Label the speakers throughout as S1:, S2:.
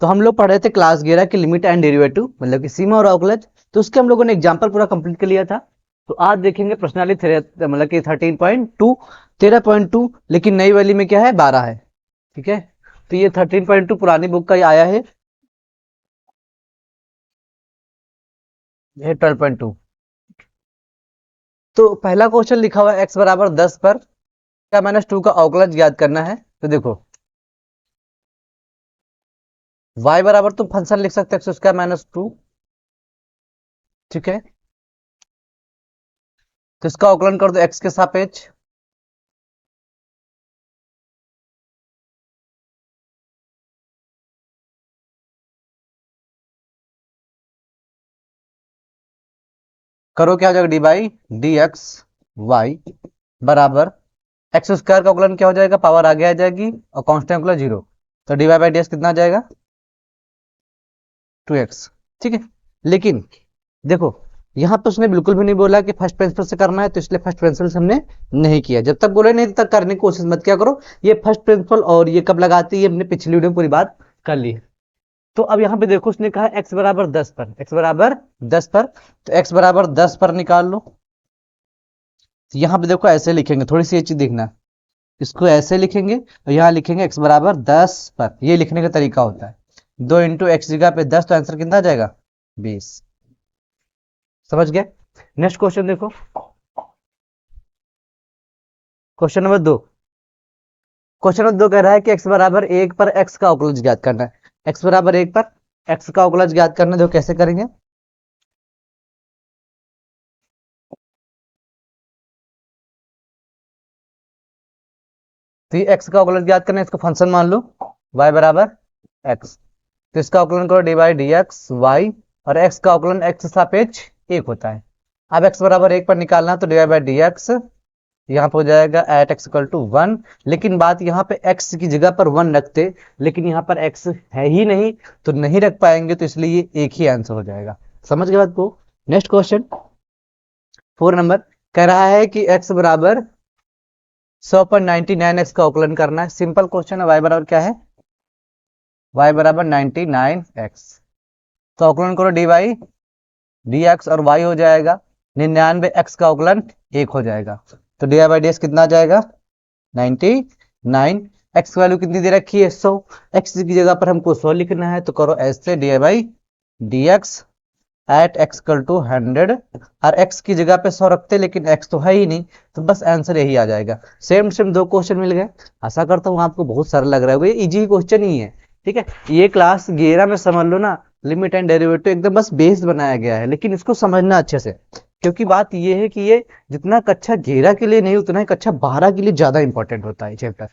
S1: तो हम लोग पढ़ रहे थे क्लास 11 की लिमिट एंड डेरिवेटिव, मतलब कि सीमा और अवकलज। तो उसके हम लोगों ने एग्जांपल पूरा कंप्लीट कर लिया था। तो आज देखेंगे प्रश्नावली मतलब कि 13.2, 13.2, लेकिन नई वाली में क्या है, 12 है। ठीक है, तो ये 13.2 पुरानी बुक का ही आया है, ये 12.2। तो पहला क्वेश्चन लिखा हुआ है x बराबर 10 पर क्या माइनस 2 का अवकलज ज्ञात करना है। तो देखो y बराबर तुम फंक्शन लिख सकते हो x² -2। ठीक है, तो इसका अवकलन कर दो x के सापेक्ष। करो, क्या हो जाएगा, D by D X Y बराबर x² का अवकलन क्या हो जाएगा, पावर आगे आ जाएगी और कांस्टेंट अवकलन 0। तो D Y by D X कितना आ जाएगा, 2x। ठीक है, लेकिन देखो यहां पे उसने बिल्कुल भी नहीं बोला कि फर्स्ट प्रिंसिपल से करना है, तो इसलिए फर्स्ट प्रिंसिपल से हमने नहीं किया। जब तक बोले नहीं तब तक करने की कोशिश मत क्या करो। ये फर्स्ट प्रिंसिपल और ये कब लगाती है, हमने पिछली वीडियो में पूरी बात कर ली है। तो अब यहाँ पे देखो उसने कहा x बराबर 10 पर, x बराबर 10 पर, तो x बराबर 10 पर निकाल लो। तो यहाँ पे देखो ऐसे लिखेंगे, थोड़ी सी ये चीज देखना, इसको ऐसे लिखेंगे और यहाँ लिखेंगे x बराबर 10 पर। ये लिखने का तरीका होता है, 2 इंटू एक्स जगह पे 10, तो आंसर कितना आ जाएगा, 20। समझ गए। नेक्स्ट क्वेश्चन देखो, क्वेश्चन नंबर 2। क्वेश्चन नंबर 2 कह रहा है कि x बराबर 1 पर x का अवकलज ज्ञात करना है। x बराबर 1 पर x का अवकलज ज्ञात करना है, देखो कैसे करेंगे। तो ये x का अवकलज ज्ञात करना है, इसको फंक्शन मान लो y बराबर x। तो इसका अवकलन करो D by D X Y, और x का अवकलन x सापेक्ष 1 होता है। अब x बराबर 1 पर निकालना, तो डी बाई डी एक्स यहाँ पे हो जाएगा एट एक्स इक्वल टू 1। लेकिन बात यहाँ पे x की जगह पर 1 रखते, लेकिन यहाँ पर x है ही नहीं, तो नहीं रख पाएंगे, तो इसलिए ये एक ही आंसर हो जाएगा। समझ गए बात को। नेक्स्ट क्वेश्चन 4 नंबर कह रहा है कि x बराबर 100.99x का अवकलन करना है। सिंपल क्वेश्चन है, y बराबर क्या है, y बराबर 99x। तो अवकलन करो डी वाई डी एक्स, और y हो जाएगा 99x का अवकलन 1 हो जाएगा। तो डी बाई डी एक्स कितना आ जाएगा, 99। x वैल्यू कितनी दे रखी है, 100। x की जगह पर हमको 100 लिखना है, तो करो ऐसे D by D X at X equal to 100, और x की जगह पे 100 रखते, लेकिन x तो है ही नहीं, तो बस आंसर यही आ जाएगा। सेम सेम दो क्वेश्चन मिल गए। आशा करता हूँ आपको बहुत सरल लग रहा है, ये इजी क्वेश्चन ही है। ठीक है, ये क्लास 11 में समझ लो ना, लिमिट एंड डेरिवेटिव एकदम बस बेस बनाया गया है, लेकिन इसको समझना अच्छे से, क्योंकि बात ये है कि ये जितना कक्षा 11 के लिए नहीं, उतना ही कक्षा 12 के लिए ज्यादा इंपॉर्टेंट होता है चैप्टर।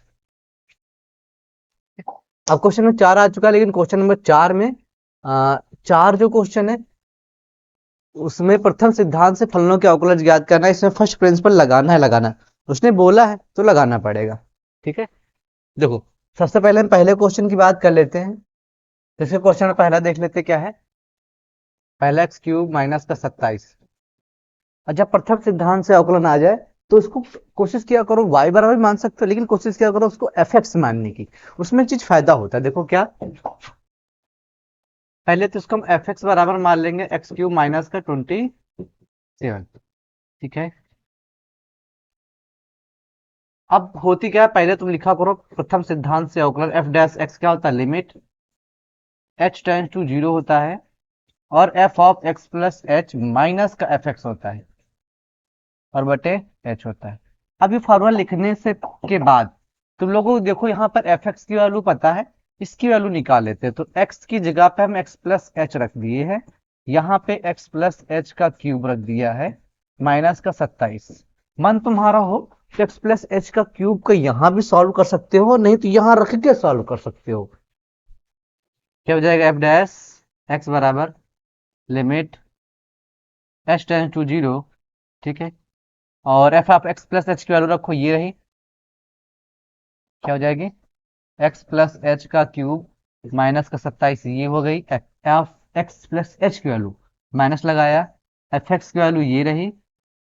S1: अब क्वेश्चन नंबर 4 आ चुका है, लेकिन क्वेश्चन नंबर 4 में 4 जो क्वेश्चन है उसमें प्रथम सिद्धांत से फलनों के अवकलज ज्ञात करना है। इसमें फर्स्ट प्रिंसिपल लगाना है, लगाना उसने बोला है तो लगाना पड़ेगा। ठीक है, देखो सबसे पहले हम पहले क्वेश्चन की बात कर लेते हैं। जैसे क्वेश्चन में पहला देख लेते क्या है, पहला x³ माइनस का 27। और जब प्रथम सिद्धांत से अवकलन आ जाए तो उसको कोशिश किया करो y बराबर मान सकते हो, लेकिन कोशिश किया करो उसको fx मानने की, उसमें चीज फायदा होता है। देखो क्या, पहले तो इसको हम fx बराबर मान लेंगे x³ माइनस का 27। ठीक है, अब होती क्या है, पहले तुम लिखा करो प्रथम सिद्धांत से अवकलन f डैश x क्या होता है, लिमिट h टेंड्स टू 0 होता है, और f of x plus h minus का fx होता है, और बटे h होता है। अब ये फॉर्मूला लिखने से के बाद तुम लोगों को देखो यहाँ पर fx की वैल्यू पता है, इसकी वैल्यू निकाल लेते हैं। तो x की जगह पे हम x प्लस h रख दिए हैं, यहाँ पे x प्लस h का क्यूब रख दिया है, माइनस का 27। मन तुम्हारा हो तो x प्लस h का क्यूब को यहाँ भी सॉल्व कर सकते हो, नहीं तो यहाँ रख के सॉल्व कर सकते हो। क्या हो जाएगा, f डैश x बराबर लिमिट h टेंड्स टू 0। ठीक है, और f of x plus h की वैल्यू रखो, ये रही, क्या हो जाएगी, x प्लस h का क्यूब माइनस का 27, ये हो गई एफ एक्स प्लस एच की वैल्यू, माइनस लगाया, एफ एक्स की वैल्यू ये रही,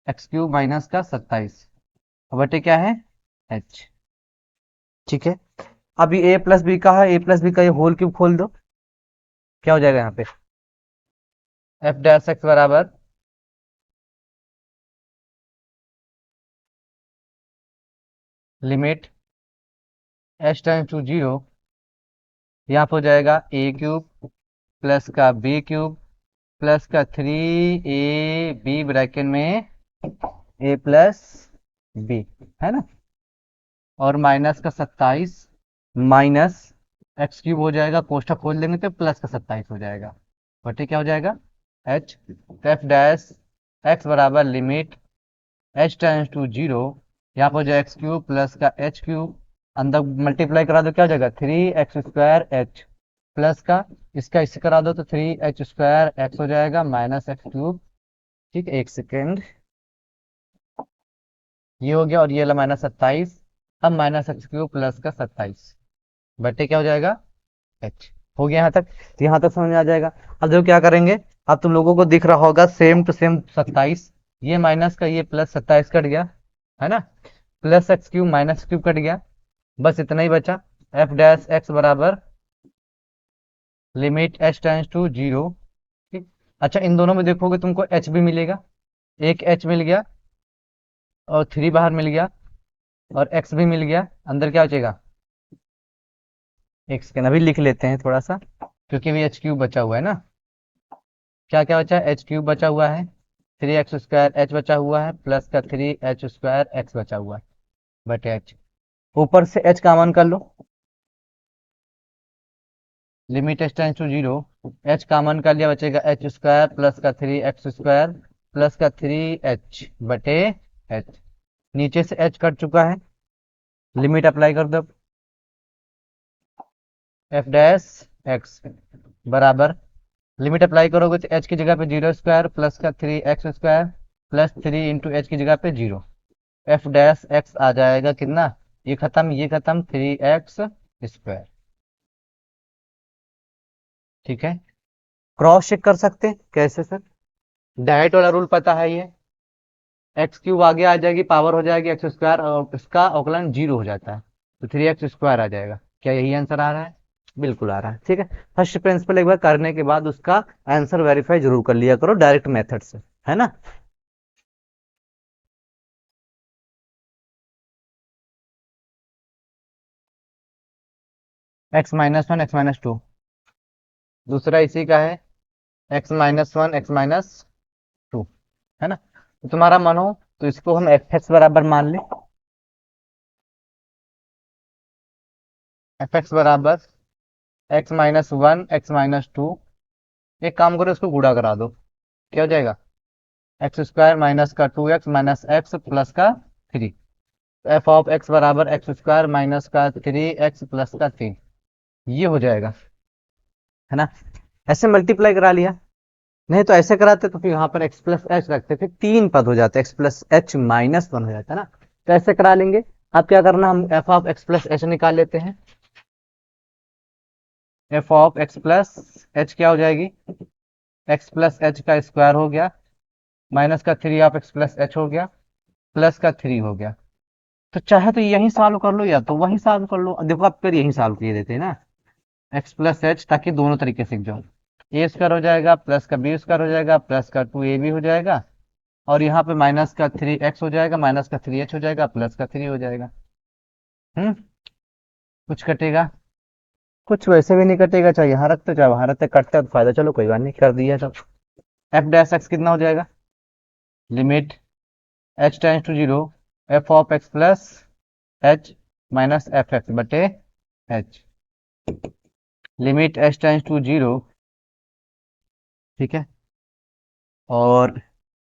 S1: x³ माइनस का 27, बटे क्या है, h। ठीक है, अब ये a प्लस बी का है, a प्लस बी का ये होल क्यूब खोल दो, क्या हो जाएगा यहाँ पे, एफ डैश एक्स बराबर limit H tends to zero, यहाँ पे हो जाएगा ए क्यूब प्लस का बी क्यूब प्लस का 3ab ब्रैकेट में ए प्लस बी, है ना, और माइनस का 27 माइनस एक्स क्यूब हो जाएगा, कोष्ठक खोल देंगे तो प्लस का 27 हो जाएगा, बटे क्या हो जाएगा एच, एफ डैश एक्स बराबर limit H tends to zero, यहाँ पर हो जाएगा एक्स क्यूब प्लस का एच क्यूब, अंदर मल्टीप्लाई करा दो क्या हो जाएगा 3x² एच प्लस का इसका इससे करा दो तो 3h² एक्स हो जाएगा माइनस एक्स क्यूब। ठीक है, एक सेकेंड, ये हो गया और ये माइनस 27, अब माइनस एक्स क्यूब प्लस का 27 बटे क्या हो जाएगा एच। हो गया यहाँ तक, तो यहाँ तक समझ में आ जाएगा। अब देखो क्या करेंगे, अब तुम लोगों को दिख रहा होगा सेम टू सेम 27, ये माइनस का ये प्लस 27 कट गया, है ना, plus X cube minus cube cut गया, बस इतना ही बचा, एफ डैश एक्स बराबर limit H tends to zero. ठीक, अच्छा इन दोनों में देखोगे तुमको एच भी मिलेगा, एक एच मिल गया और 3 बाहर मिल गया और एक्स भी मिल गया, अंदर क्या बचेगा, एक सेकेंड अभी लिख लेते हैं थोड़ा सा, क्योंकि भी एच क्यूब बचा हुआ है ना, क्या क्या बचा है, एच क्यूब बचा हुआ है, 3x² एच बचा हुआ है प्लस का 3h² एक्स बचा हुआ है बटे एच, ऊपर से एच कॉमन कर लो, limit H tends to zero, h common कर लिया, बचेगा h² प्लस का 3x² प्लस का 3h बटे एच, नीचे से एच कट चुका है, लिमिट अप्लाई कर दो, एफ डैश एक्स बराबर लिमिट अप्लाई करोगे तो एच की जगह पे 0² प्लस का 3x² प्लस 3 × एच की जगह पे 0, एफ डैश एक्स आ जाएगा कितना, ये खत्म 3x²। ठीक है, क्रॉस चेक कर सकते हैं कैसे सर, डायरेक्ट वाला रूल पता है, ये एक्स क्यूब आगे आ जाएगी, पावर हो जाएगी x² और इसका अवकलन 0 हो जाता है, तो 3x² आ जाएगा, क्या यही आंसर आ रहा है, बिल्कुल आ रहा है। ठीक है, फर्स्ट प्रिंसिपल एक बार करने के बाद उसका आंसर वेरीफाई जरूर कर लिया करो डायरेक्ट मेथड से, है ना। x-1 x-2, दूसरा इसी का है x-1 x-2, है ना, तो तुम्हारा मन हो तो इसको हम एफ एक्स बराबर मान लें, एफ एक्स बराबर x-1 x-2, एक काम करो इसको गुणा करा दो, क्या हो जाएगा x² माइनस का 2x माइनस एक्स प्लस का 3, एफ ऑफ एक्स बराबर x² माइनस का 3x प्लस का 3, ये हो जाएगा, है ना, ऐसे मल्टीप्लाई करा लिया, नहीं तो ऐसे कराते तो फिर यहाँ पर x प्लस एच रखते, फिर 3 पद हो जाते, x प्लस एच माइनस 1 हो जाता है ना, तो ऐसे करा लेंगे। अब क्या करना, हम F of x plus H निकाल लेते हैं, F of x plus H क्या हो जाएगी, एक्स प्लस एच का स्क्वायर हो गया माइनस का 3 ऑफ एक्स प्लस एच हो गया प्लस का 3 हो गया, तो चाहे तो यही सॉल्व कर लो या तो वही सॉल्व कर लो, देखो आप फिर यही सॉल्व किए देते हैं ना, एक्स प्लस एच, ताकि दोनों तरीके सीख जाओ, ए स्क्वायर हो जाएगा प्लस का बी स्क्वायर हो जाएगा प्लस का 2ab हो जाएगा, और यहाँ पे माइनस का 3x हो जाएगा माइनस का 3h हो जाएगा प्लस का 3 हो जाएगा। कुछ कटेगा, कुछ वैसे भी नहीं कटेगा, चाहे यहाँ रखते चाहे वहां रखते, कटता तो फायदा, चलो कोई बात नहीं, कर दिया तब, एफ डैश एक्स कितना हो जाएगा, limit H tends to zero, f of x plus H minus f x बटे h, limit H tends to zero, ठीक है, और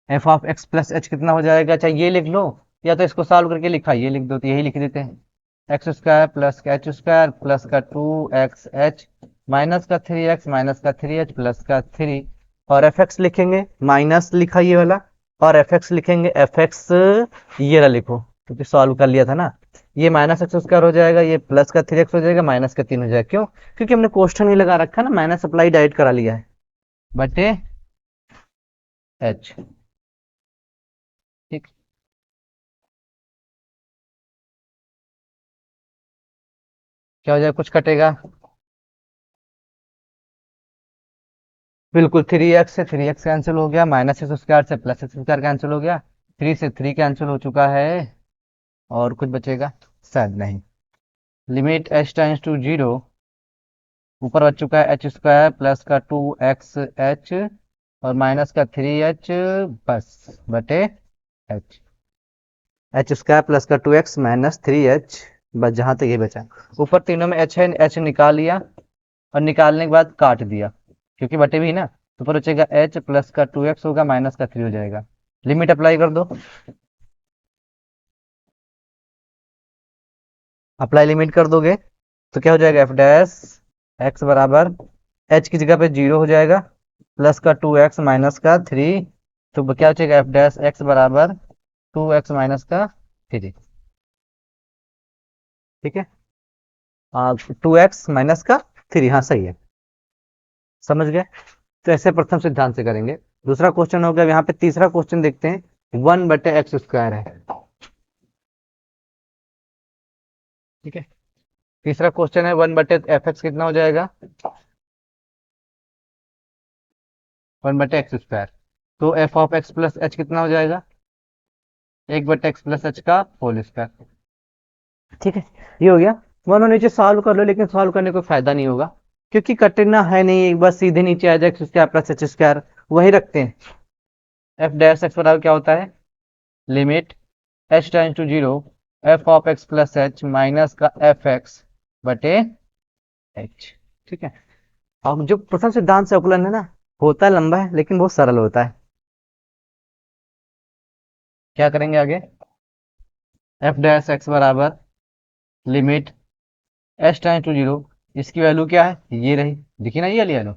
S1: f of x plus h कितना हो जाएगा, चाहे ये लिख लो या तो इसको सॉल्व करके लिखा ये लिख दो, तो यही लिख देते हैं, x² प्लस का h² प्लस का 2xh माइनस का 3x माइनस का 3h प्लस का 3, और एफ एक्स लिखेंगे माइनस लिखा ये वाला, और एफ एक्स लिखेंगे एफ एक्स ये वाला लिखो, क्योंकि सॉल्व कर लिया था ना, ये माइनस x² हो जाएगा, ये प्लस का 3x हो जाएगा, माइनस का 3 हो जाएगा, क्यों, क्योंकि हमने क्वेश्चन ही लगा रखा है ना, माइनस अप्लाई डायरेक्ट करा लिया है बटे एच। ठीक, क्या हो जाएगा, कुछ कटेगा, बिल्कुल, 3x से 3x कैंसिल हो गया, माइनस एक्स स्क्वायर से प्लस एक्स स्क्वायर कैंसिल हो गया, 3 से 3 कैंसिल हो चुका है, और कुछ बचेगा शायद नहीं। लिमिट h टेंड्स टू 0, ऊपर बच चुका है एच स्क्वायर प्लस का 2xh और माइनस का 3h, बस बटे h, एच स्क्वायर प्लस का 2x माइनस 3h, बस जहां तक ये बचा। ऊपर तीनों में h है, h निकाल लिया और निकालने के बाद काट दिया, क्योंकि बटे भी ना, तो ऊपर बचेगा h प्लस का 2x होगा, माइनस का 3 हो जाएगा। लिमिट अप्लाई कर दो, अप्लाई लिमिट कर दोगे तो क्या हो जाएगा, एफ डैश एक्स बराबर h की जगह पे 0 हो जाएगा, प्लस का 2x माइनस का 3, तो क्या हो जाएगा, एफ डैश एक्स बराबर 2x माइनस का 3। ठीक है, 2x माइनस का 3, हाँ सही है, समझ गए। तो ऐसे प्रथम सिद्धांत से करेंगे। दूसरा क्वेश्चन हो गया, यहाँ पे तीसरा क्वेश्चन देखते हैं, 1/x² है। ठीक है, तीसरा क्वेश्चन है 1/f(x) कितना हो जाएगा, 1/x², तो F of x plus h कितना हो जाएगा, 1/x प्लस एच का होल स्क्वायर। ठीक है, ये हो गया। वन और नीचे सॉल्व कर लो, लेकिन सॉल्व करने को फायदा नहीं होगा, क्योंकि कटना है नहीं, एक बार सीधे नीचे आ जाए x square plus H square, वही रखते हैं। एफ डैश एक्स बराबर क्या होता है, limit h tends to 0, F of x plus H minus का एफ एक्स बटे एच। ठीक है, अब जो प्रथम सिद्धांत से अवकलन है ना, होता है लंबा है लेकिन बहुत सरल होता है। क्या करेंगे आगे, एफ डैश एक्स बराबर लिमिट h टेंड्स टू 0, इसकी वैल्यू क्या है, ये रही, दिखी ना ये वाली वैल्यू,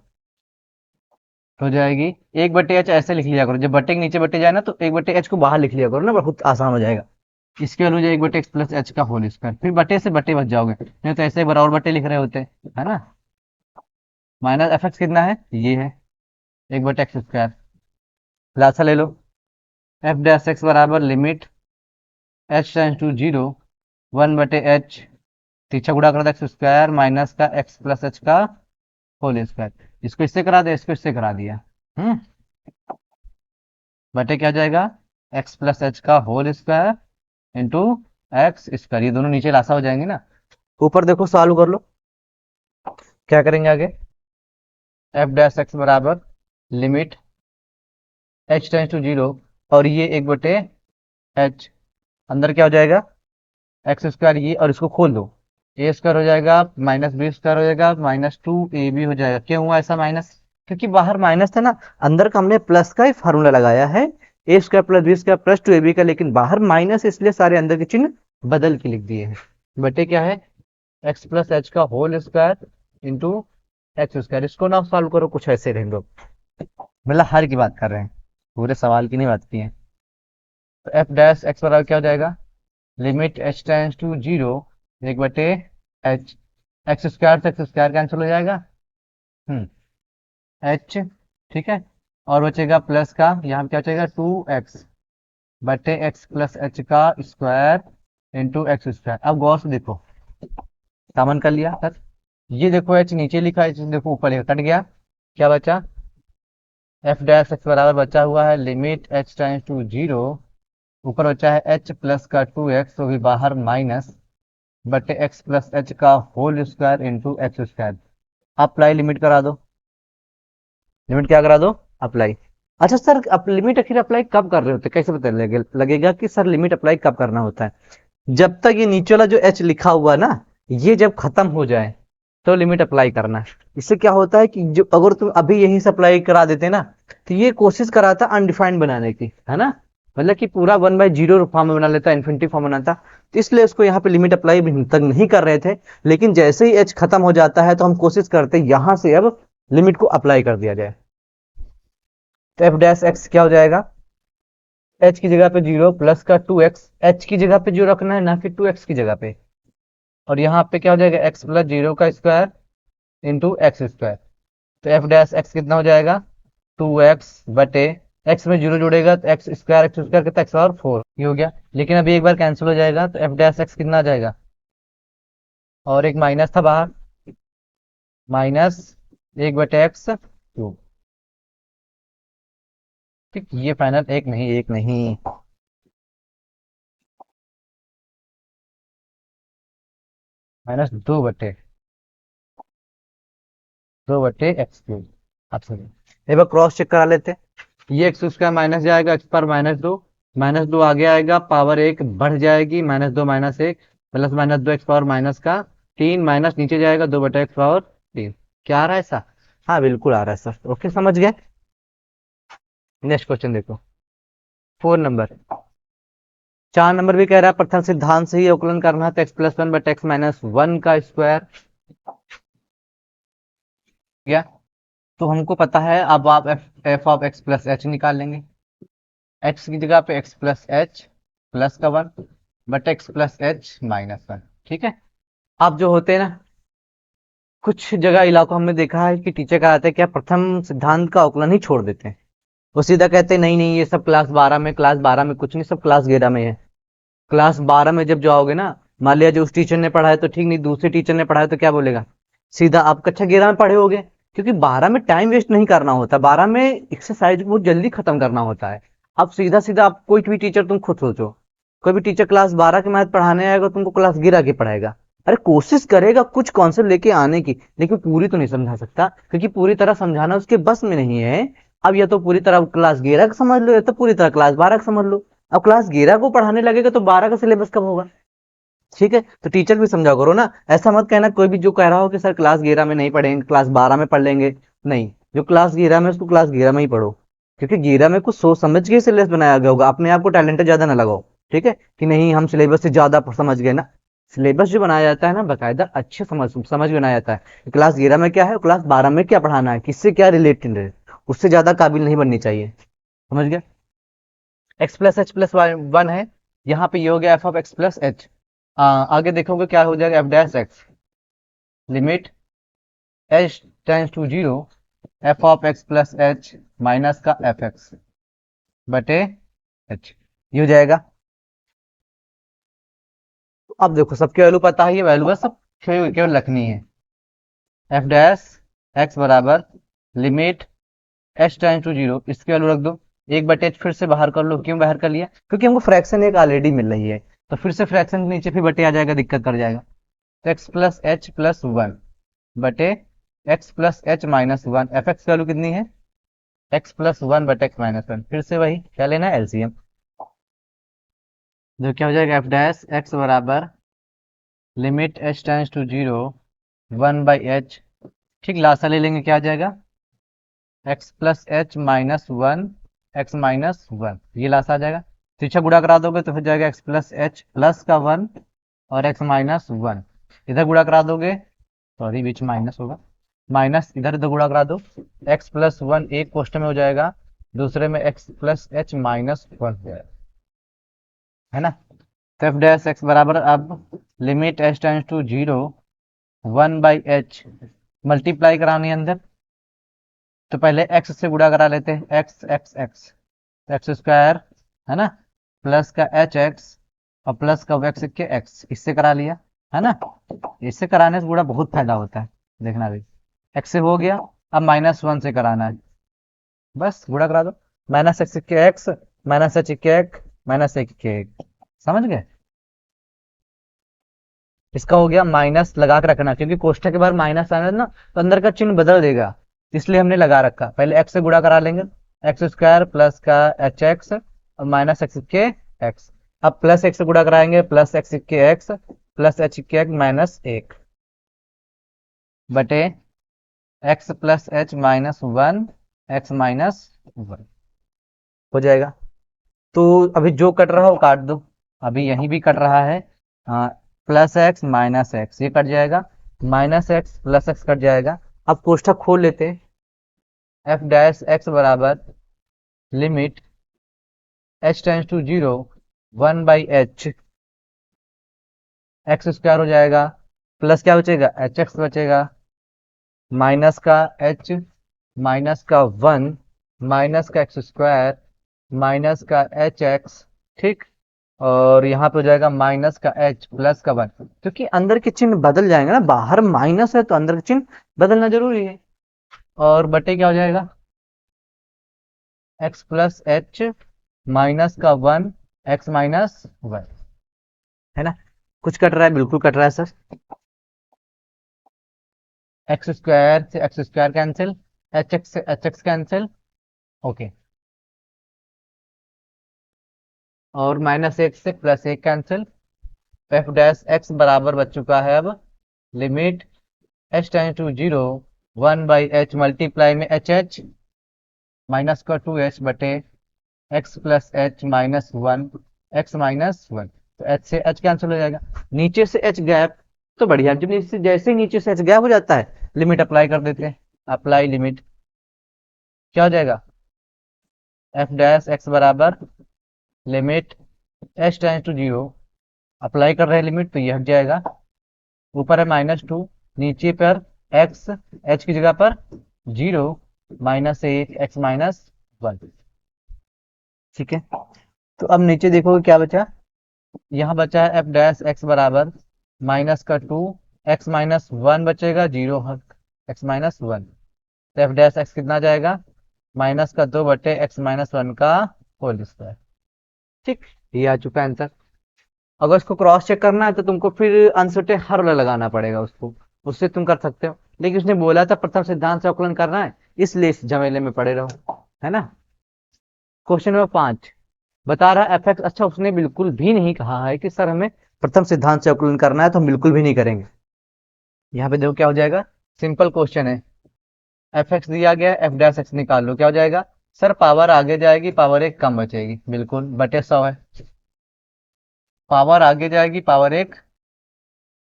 S1: हो जाएगी 1/h, ऐसे लिख लिया करो, जब बटे के नीचे बटे जाए ना तो 1/h को बाहर लिख लिया करो ना, बहुत आसान हो जाएगा। इसकी वैल्यू हो जाएगी 1/x प्लस एच का होल स्क्वायर, फिर बटे से बटे बच जाओगे, नहीं तो ऐसे बराबर बटे लिख रहे होते, है ना। माइनस एफ एक्स कितना है, ये है 1/x², लासा ले लो, एफ डैश एक्स बराबर limit h tends to 0, 1/h, पीछे गुणा कर दो एक्स स्क्वायर माइनस का एक्स प्लस एच का होल स्क्वायर, इसको इससे करा दे, इसको इससे करा दिया, बटे क्या जाएगा, एक्स प्लस एच का whole square into X square, ये दोनों नीचे लासा हो जाएंगे ना। ऊपर देखो सॉल्व कर लो, क्या करेंगे आगे, एफ डैश एक्स बराबर लिमिट h टेंड्स टू 0, और ये 1/h, अंदर क्या हो जाएगा, एक्स स्क्वायर, ये और इसको खोल दो, ए स्क्वायर हो जाएगा माइनस बी स्क्वायर हो जाएगा माइनस 2ab हो जाएगा। क्यों हुआ ऐसा माइनस, क्योंकि बाहर माइनस था ना, अंदर का हमने प्लस का ही फार्मूला लगाया है, a square plus b square plus 2ab का, लेकिन बाहर माइनस, इसलिए सारे अंदर के चिन्ह बदल के लिख दिए हैं। बटे क्या है, एक्स प्लस एच का whole square into X square, इसको ना सॉल्व करो, कुछ ऐसे रहेंगे, मतलब हर की बात कर रहे हैं, पूरे सवाल की नहीं बात की है। तो एफ डैश एक्स बराबर क्या हो जाएगा, limit h tends to 0, 1/h, X square से एक्स स्क्वायर कैंसिल हो जाएगा, h, ठीक है, और बचेगा प्लस का, यहाँ पे क्या बचेगा 2x बटे एक्स प्लस एच का स्क्वायर इंटू एक्स स्क्वायर। अब गौर से देखो, कॉमन कर लिया सर, ये देखो h नीचे लिखा है, देखो ऊपर लिखा, कट गया, क्या बचा, एफ डैश एक्स बराबर बचा हुआ है लिमिट h टेंड्स टू 0, ऊपर बचा है h प्लस का 2x, तो भी बाहर माइनस बटे एक्स प्लस एच का whole square into X square. Apply limit करा दो, लिमिट क्या करा दो, अप्लाई। अच्छा सर, अब लिमिट आखिर अप्लाई कब कर रहे होते, कैसे पता लगेगा कि सर लिमिट अप्लाई कब करना होता है, जब तक ये नीचे वाला जो एच लिखा हुआ ना, ये जब खत्म हो जाए तो लिमिट अप्लाई करना है। इससे क्या होता है कि जो अगर तुम अभी यहीं से अप्लाई करा देते ना, तो ये कोशिश कराता अनडिफाइंड बनाने की, है ना, मतलब कि पूरा 1/0 फॉर्म में बना लेता, इन्फिनिटी फॉर्म बनाता, तो इसलिए उसको यहाँ पे लिमिट अप्लाई तक नहीं कर रहे थे, लेकिन जैसे ही एच खत्म हो जाता है तो हम कोशिश करते हैं यहां से अब लिमिट को अप्लाई कर दिया जाए। तो एफ डैश एक्स क्या हो जाएगा, h की जगह पे 0 प्लस का 2x, h की जगह पे जो रखना है ना कि 2x की जगह पे, और यहाँ पे क्या हो जाएगा x प्लस 0 का स्क्वायर इंटू एक्स स्क्वायर, तो एफ डैश एक्स कितना हो जाएगा, 2x बटे x में 0 जुड़ेगा तो एक्स स्क्वायर कितना, x और 4, ये हो गया, लेकिन अभी एक बार कैंसिल हो जाएगा तो एफ डैश एक्स कितना आ जाएगा, और एक माइनस था बाहर, -1/x क्यूब, ठीक, ये फाइनल एक नहीं, एक नहीं, -2/2/एक्स क्यूब। आप सुनिए, एक बार क्रॉस चेक करा लेते हैं। ये एक्स स्क्वायर माइनस जाएगा, एक्स पर -2, -2 आगे आएगा, पावर 1 बढ़ जाएगी, -2 - 1 +-2 एक्स पावर माइनस का 3 माइनस नीचे जाएगा 2/x पावर 3। क्या आ रहा है ऐसा? हाँ बिल्कुल आ रहा है सर, ओके समझ गए। नेक्स्ट क्वेश्चन देखो, 4 नंबर। 4 नंबर भी कह रहा है प्रथम सिद्धांत से ही अवकलन करना है, तो x+1/x-1 का स्क्वायर। क्या? तो हमको पता है, अब आप F of x plus H निकाल लेंगे। एक्स की जगह पे x+h+1 बट x+h-1, ठीक है। आप जो होते हैं ना, कुछ जगह इलाकों में देखा है कि टीचर कराते हैं क्या, प्रथम सिद्धांत का अवकलन ही छोड़ देते हैं। वो सीधा कहते हैं नहीं नहीं ये सब क्लास 12 में, क्लास 12 में कुछ नहीं, सब क्लास 11 में है। क्लास 12 में जब जाओगे ना, मान लिया जो उस टीचर ने पढ़ाया तो ठीक, नहीं दूसरे टीचर ने पढ़ाया तो क्या बोलेगा, सीधा आप कक्षा 11 में पढ़े होगे। क्योंकि 12 में टाइम वेस्ट नहीं करना होता, 12 में एक्सरसाइज बहुत जल्दी खत्म करना होता है। अब सीधा सीधा आप कोई भी टीचर, तुम खुद सोचो, कोई भी टीचर क्लास 12 के मैथ पढ़ाने आएगा, तुमको क्लास 11 की पढ़ाएगा। अरे कोशिश करेगा कुछ कॉन्सेप्ट लेके आने की, लेकिन पूरी तो नहीं समझा सकता, क्योंकि पूरी तरह समझाना उसके बस में नहीं है। अब या तो पूरी तरह क्लास 11 का समझ लो, या तो पूरी तरह क्लास 12 का समझ लो। अब क्लास 11 को पढ़ाने लगेगा तो 12 का सिलेबस कब होगा? ठीक है, तो टीचर भी समझा करो ना। ऐसा मत कहना कोई भी जो कह रहा हो कि सर क्लास 11 में नहीं पढ़ेंगे, क्लास 12 में पढ़ लेंगे। नहीं, जो क्लास 11 में उसको क्लास 11 में ही पढ़ो, क्योंकि 11 में कुछ सोच समझ के सिलेबस बनाया गया होगा। अपने आप को टैलेंटेड ज्यादा ना लगाओ, ठीक है, कि नहीं हम सिलेबस से ज्यादा समझ गए ना। सिलेबस जो बनाया जाता है ना, बाकायदा अच्छे समझ समझ के बनाया जाता है। क्लास 11 में क्या है, क्लास 12 में क्या पढ़ाना है, किससे क्या रिलेटेड है, उससे ज्यादा काबिल नहीं बननी चाहिए। समझ गए? x+h+1 है, यहाँ पे ये हो गया f(x+h)। आगे देखोगे क्या हो जाएगा, f'(x) limit h → 0 f(x+h) minus का f(x)/h, ये हो जाएगा। तो अब देखो सबके वैल्यू पता है, ये वैल्यू बस सब केवल रखनी है। f'(x) बराबर लिमिट h → 0, इसकी वैल्यू रख दो। 1/h फिर से बाहर कर लो, क्यों बाहर कर लिया, क्योंकि हमको फ्रैक्शन एक ऑलरेडी मिल रही है, तो फिर से फ्रैक्शन के नीचे फिर बटे आ जाएगा, दिक्कत कर जाएगा। तो x+h+1 बटे x+h-1, एफ एक्स की वैल्यू कितनी है, x+1 बटे x-1, फिर से वही क्या लेना है, एलसीएम। जो क्या हो जाएगा, f'(x) बराबर लिमिट h → 0 1/h, ठीक, लासा ले लेंगे, क्या आ जाएगा, x+h-1 x-1, ये लासा आ जाएगा। पीछे गुणा करा दोगे तो फिर जाएगा x+h प्लस का 1 और x-1, इधर गुणा करा दोगे, सॉरी बीच में माइनस होगा, माइनस इधर इधर गुणा करा दो, x+1 एक क्वेश्चन में हो जाएगा, दूसरे में x+h-1 हो जाएगा, है ना। तो f'(x) बराबर अब लिमिट h → 0 1/h, मल्टीप्लाई करानी है अंदर, तो पहले x से गुणा करा लेते हैं, x² है ना, प्लस का hx और प्लस का x के x, इससे करा लिया, है ना। इससे कराने से बड़ा बहुत फायदा होता है, देखना भी। x से हो गया, अब -1 से कराना है, बस गुणा करा दो, -x के x -h के x -1 के x, समझ गए। इसका हो गया, माइनस लगा के रखना, क्योंकि कोष्ठक के बाहर माइनस आना ना तो अंदर का चिन्ह बदल देगा, इसलिए हमने लगा रखा। पहले x से गुणा करा लेंगे, x² प्लस का hx और -x के x, अब प्लस x से गुणा कराएंगे, प्लस x के x प्लस h के x -1 बटे x+h-1 x-1 हो जाएगा। तो अभी जो कट रहा है वो काट दो, अभी यहीं भी कट रहा है, +x -x ये कट जाएगा, -x +x कट जाएगा। अब कोष्ठक खोल लेते हैं, f'(x) बराबर लिमिट h → 0 1/h, x² हो जाएगा, प्लस क्या बचेगा, hx बचेगा, माइनस का h माइनस का 1 माइनस का x² माइनस का hx, ठीक, और यहाँ पे हो जाएगा माइनस का h प्लस का 1, क्योंकि अंदर के चिन्ह बदल जाएंगे ना, बाहर माइनस है तो अंदर के चिन्ह बदलना जरूरी है। और बटे क्या हो जाएगा, एक्स प्लस एच माइनस का 1 एक्स माइनस 1, है ना। कुछ कट रहा है? बिल्कुल कट रहा है सर। एक्स स्क्वायर से X square cancel, H x से एच एक्स कैंसिल, ओके। और माइनस एक से प्लस एक कैंसिल। एफ डैश एक्स बराबर बच चुका है अब limit H tends to 0 1 by H multiply में एच एच माइनस का 2h बटे X plus H minus 1 X minus 1। तो एच से एच कैंसिल हो जाएगा, नीचे से एच गैप। तो बढ़िया, जब जैसे ही नीचे से एच गैप हो जाता है लिमिट अप्लाई कर देते हैं। अप्लाई लिमिट क्या हो जाएगा? एफ डैश एक्स बराबर limit H tends to 0, apply कर रहे हैं लिमिट तो ये हट जाएगा। ऊपर है -2, नीचे पर एक्स, एच की जगह पर 0 माइनस 1 एक्स माइनस 1, ठीक है। तो अब नीचे देखोगे क्या बचा, यहाँ बचा है एफ डैश एक्स बराबर माइनस का 2 एक्स माइनस 1 बचेगा, 0 एक्स माइनस 1। तो एफ डैश एक्स कितना जाएगा? माइनस का 2 बटे एक्स माइनस 1 का होल स्क्वायर, ठीक। ये आ चुका आंसर। अगर इसको क्रॉस चेक करना है तो तुमको फिर अनसर्टेन हर वाला लगाना पड़ेगा उसको, उससे तुम कर सकते हो। लेकिन उसने बोला था प्रथम सिद्धांत से अवकलन करना है, इसलिए इस झमेले में पड़े रहो, है ना। क्वेश्चन नंबर 5 बता रहा है एफ एक्स। अच्छा, उसने बिल्कुल भी नहीं कहा है कि सर हमें प्रथम सिद्धांत से अवकलन करना है, तो हम बिल्कुल भी नहीं करेंगे। यहाँ पे देखो क्या हो जाएगा, सिंपल क्वेश्चन है। एफ एक्स दिया गया, एफ डैश एक्स निकाल लो, क्या हो जाएगा? सर पावर आगे जाएगी, पावर एक कम बचेगी, बिल्कुल बटे 100 है। पावर आगे जाएगी, पावर एक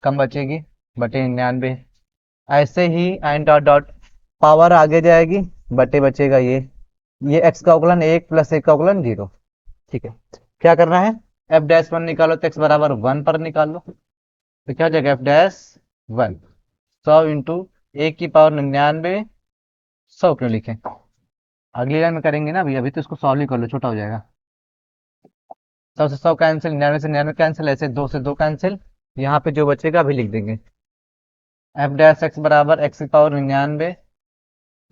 S1: कम बचेगी, बटे 99। ऐसे ही एंड डॉट डॉट, पावर आगे जाएगी, बटे बचेगा ये एक्स का अवकलन 1 प्लस 1 का अवकलन 0, ठीक है। क्या करना है? एफ डैश 1 निकालो तो एक्स बराबर 1 पर निकाल लो, तो क्या हो जाएगा? एफ डैश 1 100 इंटू 1 की पावर 99, 100 क्यों लिखें, अगली लाइन में करेंगे ना, अभी अभी तो इसको सॉल्व ही कर लो, छोटा हो जाएगा। 100 से 100 कैंसिल, 99 से 99 कैंसिल, ऐसे 2 से 2 कैंसिल। यहाँ पे जो बचेगा अभी लिख देंगे। एफ डैश एक्स बराबर x की power 99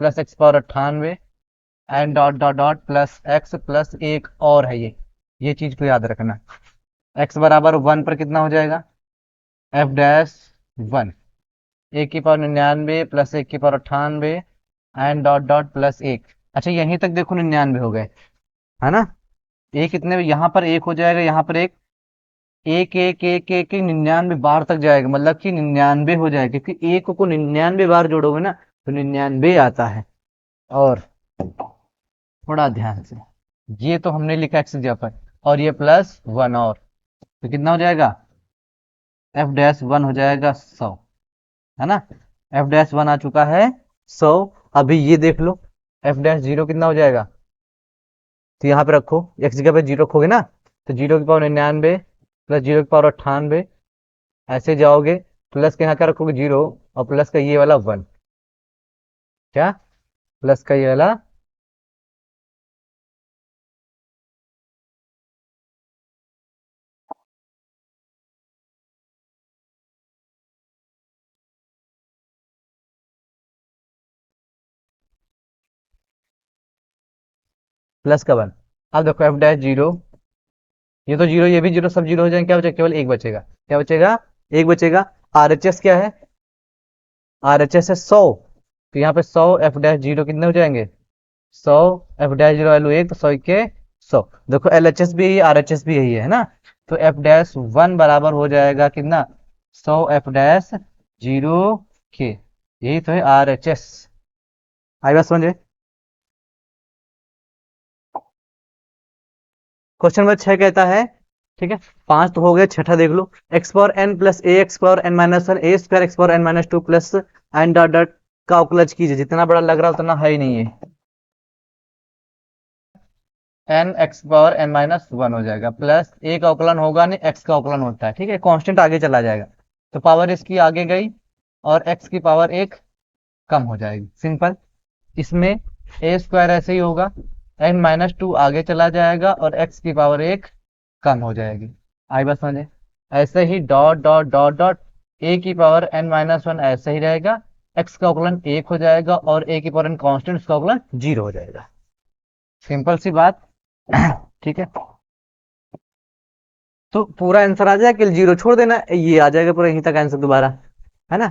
S1: plus x power 98 and dot dot dot plus x plus एक और है ये चीज को याद रखना। x बराबर 1 पर कितना हो जाएगा? एफ डैश 1 1 की पावर 99 प्लस 1 की power 98 and dot dot plus एक। अच्छा, यहीं तक देखो 99 हो गए, है ना। एक कितने, यहाँ पर एक हो जाएगा, यहाँ पर एक, एक एक एक एक 99 बार तक जाएगा, मतलब कि 99 हो जाएगा, क्योंकि एक को 99 बार जोड़ोगे ना तो 99 आता है। और थोड़ा ध्यान से, ये तो हमने लिखा एक्स जगह पर, और ये प्लस 1 और, तो कितना हो जाएगा? एफ डैश 1 हो जाएगा 100, है ना। एफ डैश 1 आ चुका है 100। अभी ये देख लो, एफ डैश 0 कितना हो जाएगा? तो यहाँ पे रखो, एक्स जगह पे 0 रखोगे ना, तो 0 की पावर 99 प्लस 0 की पावर 98, ऐसे जाओगे, प्लस के यहाँ क्या रखोगे? 0, और प्लस का ये वाला 1, क्या प्लस का ये वाला, प्लस का 1। अब देखो एफ डैश 0, ये तो 0, ये भी 0, सब 0 हो जाएंगे, क्या बचेगा? केवल एक बचेगा, क्या बचेगा? एक बचेगा। आर एच एस क्या है? आर एच एस है 100, तो यहाँ पे 100 एफ डैश 0 कितने हो जाएंगे? 100 एफ डैश 0 वैल्यू 1, तो 100 के 100। देखो एल एच एस भी यही, आर एच एस भी यही है ना। तो एफ डैश 1 बराबर हो जाएगा कितना? 100 एफ डैश 0 के, यही तो है आर एच एस। आई बात समझे? क्वेश्चन नंबर 6 कहता है, ठीक है, 5 तो हो गया, छठा देख लो। X power n plus a x power N minus 1 a square x power N minus 2 plus n dot dot का अवकलज कीजिए। जितना बड़ा लग रहा है उतना है ही नहीं है। N X power N minus 1 हो जाएगा, प्लस ए का अवकलन होगा नहीं, एक्स का अवकलन होता है, ठीक है, कांस्टेंट आगे चला जाएगा, तो पावर इसकी आगे गई और एक्स की पावर एक कम हो जाएगी, सिंपल। इसमें ए स्क्वायर ऐसे ही होगा, एन माइनस 2 आगे चला जाएगा और एक्स की पावर एक कम हो जाएगी। आई बात समझे? ऐसे ही dot dot dot dot a की पावर एन माइनस 1 ऐसे ही रहेगा, एक्स का अवकलन 1 हो जाएगा और ए की पावर एन कांस्टेंट, उसका अवकलन 0 हो जाएगा। सिंपल सी बात। ठीक है, तो पूरा आंसर आ जाएगा कि जीरो छोड़ देना, ये आ जाएगा पूरा यहीं तक आंसर दोबारा, है ना।